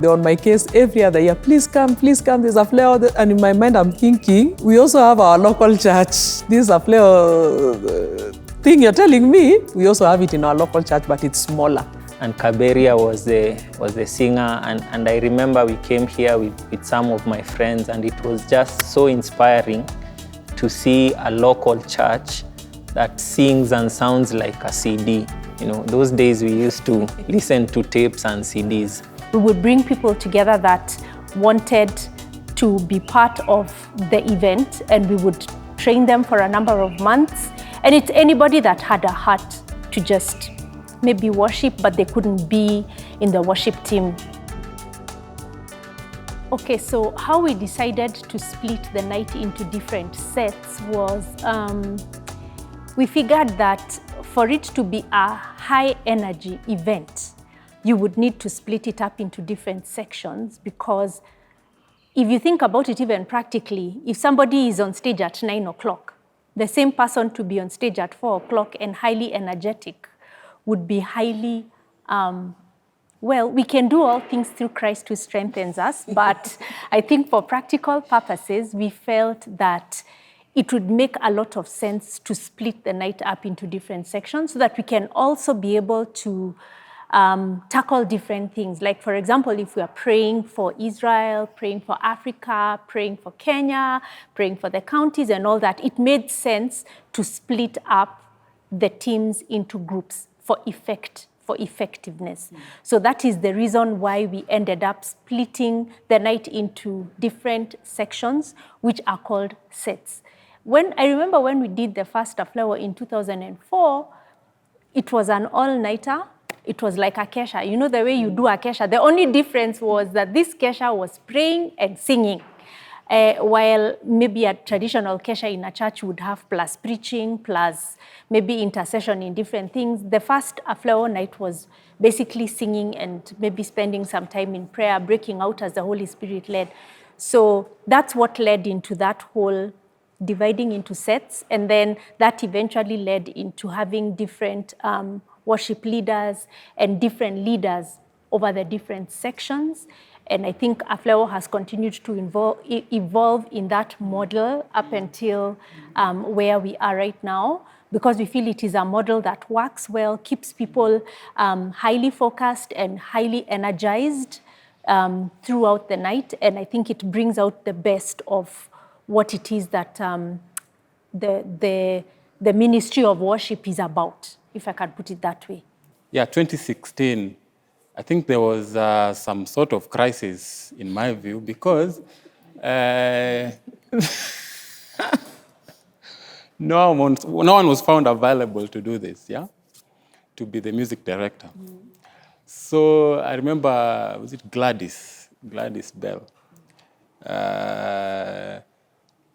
they're on my case every other year. Please come, there's AFLEWO. And in my mind, I'm thinking, we also have our local church. This AFLEWO thing you're telling me, we also have it in our local church, but it's smaller. And Kaberia was the singer, and I remember we came here with some of my friends, and it was just so inspiring to see a local church that sings and sounds like a CD. You know, those days we used to listen to tapes and CDs. We would bring people together that wanted to be part of the event, and we would train them for a number of months. And it's anybody that had a heart to just maybe worship, but they couldn't be in the worship team. Okay, so how we decided to split the night into different sets was we figured that for it to be a high energy event, you would need to split it up into different sections, because if you think about it even practically, if somebody is on stage at 9 o'clock, the same person to be on stage at 4 o'clock and highly energetic would be highly, well, we can do all things through Christ who strengthens us, but I think for practical purposes, we felt that it would make a lot of sense to split the night up into different sections so that we can also be able to tackle different things. Like, for example, if we are praying for Israel, praying for Africa, praying for Kenya, praying for the counties and all that, it made sense to split up the teams into groups for effectiveness. So that is the reason why we ended up splitting the night into different sections, which are called sets. I remember when we did the first AFLEWO in 2004, it was an all-nighter. It was like a kesha. You know the way you do a kesha. The only difference was that this kesha was praying and singing. While maybe a traditional kesha in a church would have plus preaching, plus maybe intercession in different things. The first AFLEWO night was basically singing and maybe spending some time in prayer, breaking out as the Holy Spirit led. So that's what led into that whole dividing into sets. And then that eventually led into having different worship leaders and different leaders over the different sections. And I think AFLEWO has continued to evolve in that model up until where we are right now, because we feel it is a model that works well, keeps people highly focused and highly energized throughout the night. And I think it brings out the best of what it is that the ministry of worship is about, if I can put it that way. Yeah, 2016. I think there was some sort of crisis, in my view, because no one was found available to do this, yeah, to be the music director. So I remember, was it Gladys Bell?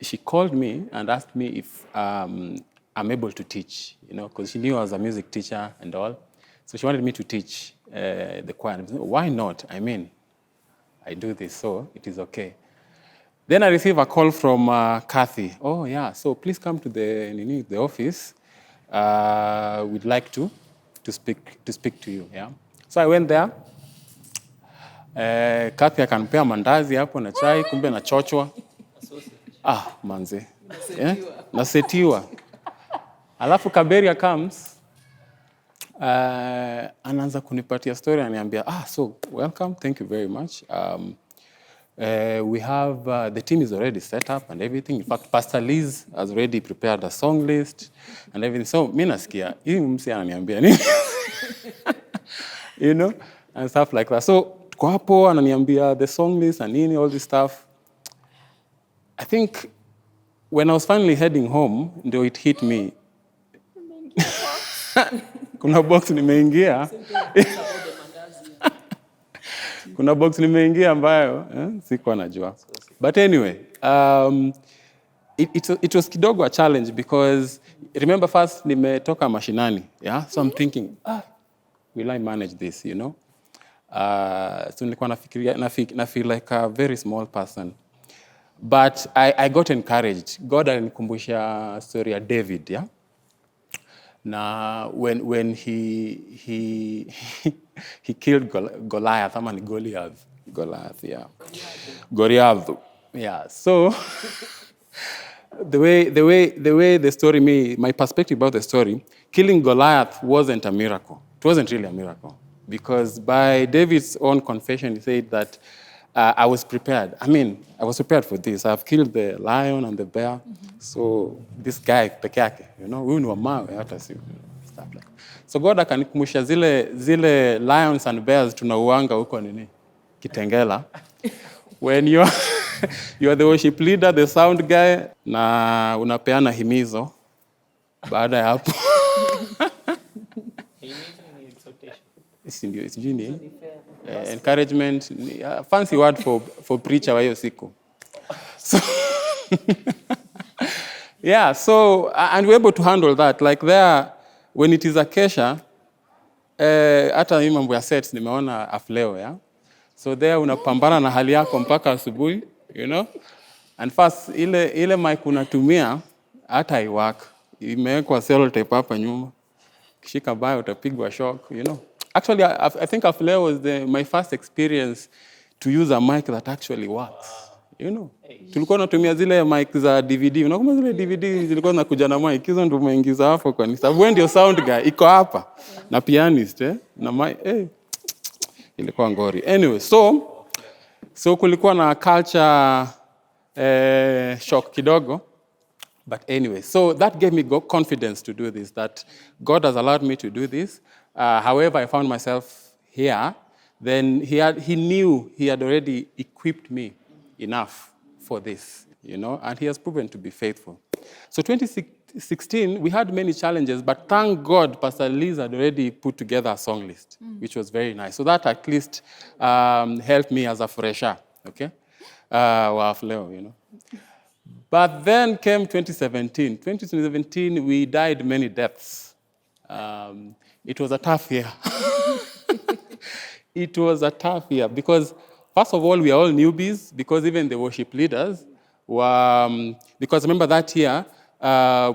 She called me and asked me if I'm able to teach, you know, because she knew I was a music teacher and all. So she wanted me to teach the choir. Why not? I mean, I do this, so it is okay. Then I received a call from Kathy. Oh, yeah, so please come to the office. We'd like to speak to you, yeah? So I went there. Kathy akanipea mandazi hapo na chai, kumbe na chochwa. Manze. Yeah? Nasetiwa. Alafu Kaberia comes. Anaanza kunipatia story, ananiambia, so welcome, thank you very much. We have, the team is already set up and everything. In fact, Pastor Liz has already prepared a song list and everything. So, mimi nasikia, hii msi ananiambia nini? You know, and stuff like that. So, tuko hapo, ananiambia the song list and nini, all this stuff. I think when I was finally heading home, ndio it hit me. Kuna box nimeingia. Kuna box nimeingia ambayo sikuwa najua. But anyway, it was kidogo a challenge because remember first nimetoka mashinani, yeah? So I'm thinking, will I manage this, you know? So nilikuwa nafikiria na feel like a very small person. But I got encouraged. God alinikumbusha story ya David, yeah? Now, when he killed Goliath, Goliath, Goliath, yeah. Goliath. Yeah. So the way the story, my perspective about the story, killing Goliath wasn't a miracle. It wasn't really a miracle. Because by David's own confession, he said that I was prepared. I mean, I was prepared for this. I've killed the lion and the bear. So this guy peke yake, huyu ni wa mawe hata si stuff like. So God akanikumbusha zile lions and bears tunauanga huko nini? Kitengela. When you're the worship leader, the sound guy, na unapeana himizo. Baada ya hapo. It's encouragement, fancy word for preacher wa hiyo siku. So, yeah, so, and we're able to handle that. Like there, when it is a kesha, hata mimi mambo ya sets nimeona AFLEWO, yeah? So there unapambana na hali yako mpaka asubuhi, And first, ile mic unatumia, hata iwork. Imewekwa sellotape hapa nyuma. Kishika bayo utapigwa shock, Actually, I think AFLEWO was my first experience to use a mic that actually works. Tulikuwa tunatumia zile mic za DVD. Unakumbuka zile DVD zilikuwa zinakuja na mic, hizo ndio umeingiza hapo kwa sababu wewe ndio sound guy, iko hapa na pianist na mic ilikuwa ngori. Anyway, so kulikuwa na culture shock kidogo. But anyway, so that gave me confidence to do this, that God has allowed me to do this. However, I found myself here, then he knew he had already equipped me enough for this, and he has proven to be faithful. So 2016, we had many challenges, but thank God, Pastor Liz had already put together a song list, which was very nice. So that at least helped me as a fresher, okay? AFLEWO, But then came 2017. 2017, we died many deaths. It was a tough year. It was a tough year because, first of all, we are all newbies because even the worship leaders were, because remember that year,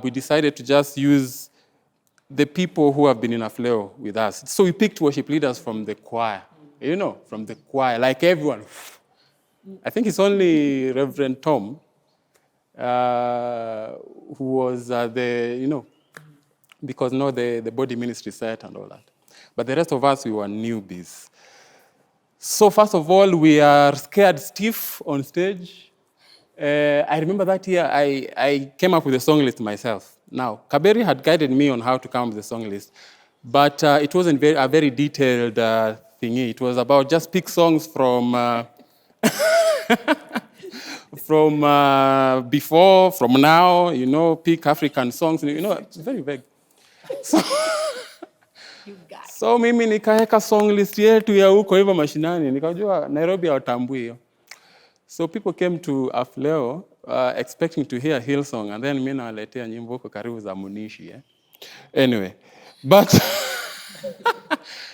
we decided to just use the people who have been in AFLEWO with us. So we picked worship leaders from the choir, from the choir, like everyone. I think it's only Reverend Tom who was because the body ministry set and all that. But the rest of us, we were newbies. So first of all, we are scared stiff on stage. I remember that year I came up with a song list myself. Now, Kaberi had guided me on how to come up with a song list, but it wasn't a very detailed thingy. It was about just pick songs from from before, from now, pick African songs, it's very vague. So mimi nikaweka song list yetu ya huko hivyo mashinani, nikajua Nairobi hawatambui hiyo. So people came to AFLEWO expecting to hear Hillsong, and then mimi nawaletea nyimbo huko karibu za Munishi. Anyway, but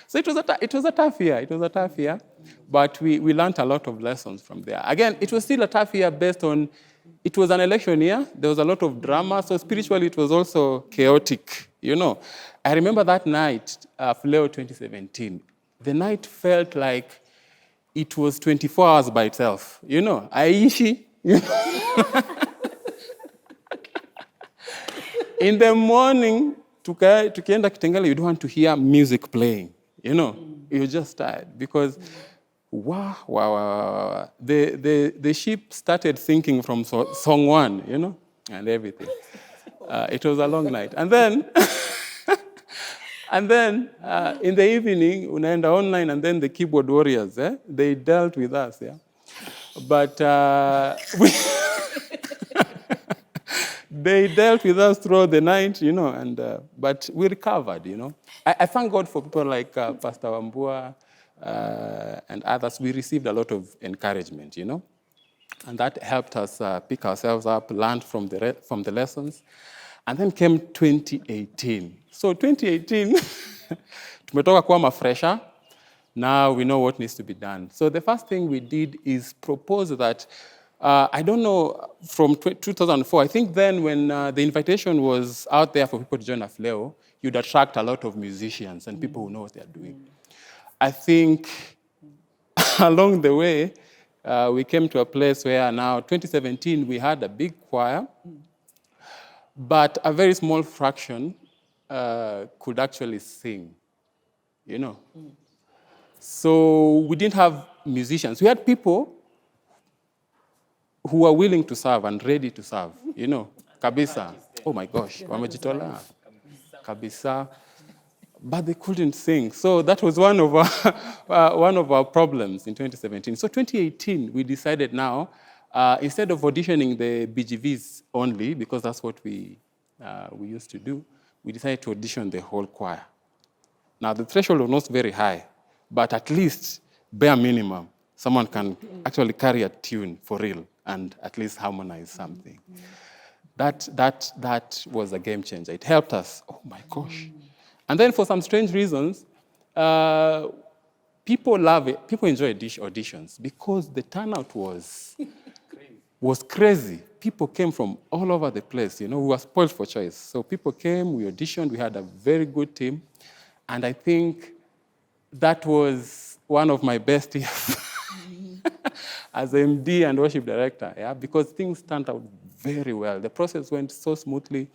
so it was a tough year. It was a tough year, but we learned a lot of lessons from there. Again, it was still a tough year based on, it was an election year. There was a lot of drama, so spiritually it was also chaotic, I remember that night, AFLEWO 2017. The night felt like it was 24 hours by itself, Aishi, In the morning, tukienda Kitengela, you don't want to hear music playing, You're just tired because, wow. The ship started sinking from song 1, and everything. It was a long night. And then, in the evening, unaenda online, and then the keyboard warriors, they dealt with us, But they dealt with us throughout the night, but we recovered, I thank God for people like Pastor Wambua and others. We received a lot of encouragement, and that helped us pick ourselves up, learn from the lessons. And then came 2018. So 2018, tumetoka kuwa mafresha. Now we know what needs to be done. So the first thing we did is propose that, I don't know, from 2004, I think then when the invitation was out there for people to join AFLEWO, you'd attract a lot of musicians and people who know what they're doing. I think along the way, we came to a place where now, 2017, we had a big choir, but a very small fraction could actually sing, you know. So we didn't have musicians. We had people who were willing to serve and ready to serve, you know. Kabisa. Oh my gosh, wamejitolea. Kabisa. But they couldn't sing. So that was one of our problems in 2017. So 2018, we decided now, instead of auditioning the BGVs only, because that's what we used to do, we decided to audition the whole choir. Now, the threshold was not very high, but at least, bare minimum, someone can actually carry a tune for real and at least harmonize something. That was a game changer. It helped us. Oh my gosh. And then for some strange reasons, people love it. People enjoy auditions because the turnout was crazy. People came from all over the place. You know, we were spoiled for choice. So people came, we auditioned, we had a very good team. And I think that was one of my best years as MD and worship director, yeah, because things turned out very well. The process went so smoothly.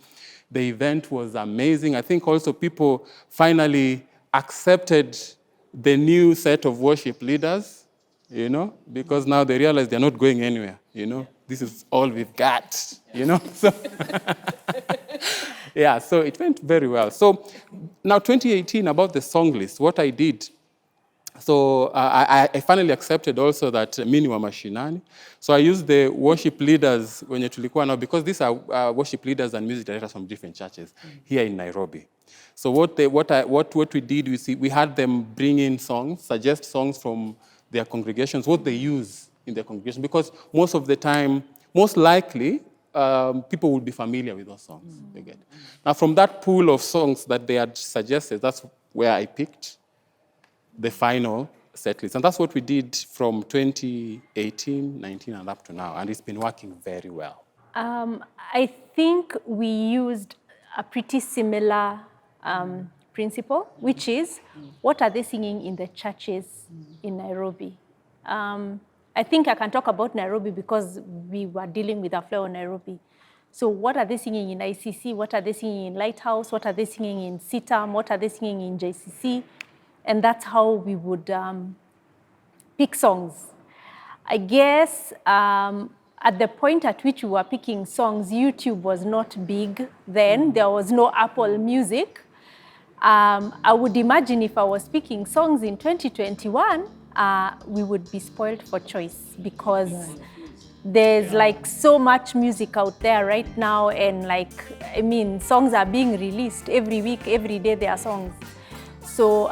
The event was amazing. I think also people finally accepted the new set of worship leaders, you know, because now they realize they're not going anywhere, you know. This is all we've got, you know. So yeah, so it went very well. So now 2018, about the song list, what I did, so I finally accepted also that mimi wa mashinani. So I used the worship leaders wenye tulikuwa now, because these are worship leaders and music directors from different churches here in Nairobi. So what we did, we had them bring in songs, suggest songs from their congregations, what they use in their congregation, because most of the time, most likely, people would be familiar with those songs. You get. Now, from that pool of songs that they had suggested, that's where I picked the final set list. And that's what we did from 2018, 19, and up to now. And it's been working very well. I think we used a pretty similar principle, which is, what are they singing in the churches in Nairobi? I think I can talk about Nairobi because we were dealing with AFLEWO Nairobi. So what are they singing in ICC? What are they singing in Lighthouse? What are they singing in CITAM? What are they singing in JCC? And that's how we would pick songs. I guess at the point at which we were picking songs, YouTube was not big then. There was no Apple Music. I would imagine if I was picking songs in 2021, we would be spoiled for choice because there's like so much music out there right now, and like, I mean, songs are being released every week, every day there are songs. So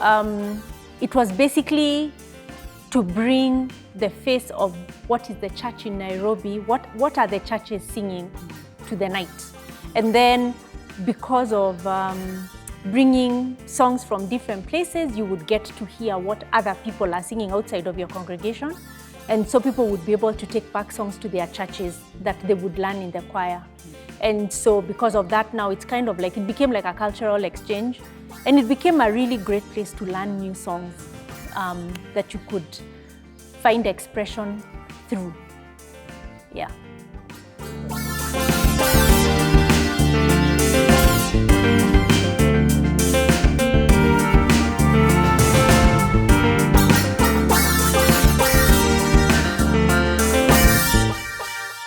it was basically to bring the face of what is the church in Nairobi, what are the churches singing to the night. And then because of bringing songs from different places, you would get to hear what other people are singing outside of your congregation. And so people would be able to take back songs to their churches that they would learn in the choir. And so because of that now, it's kind of like, it became like a cultural exchange. And it became a really great place to learn new songs that you could find expression through. Yeah.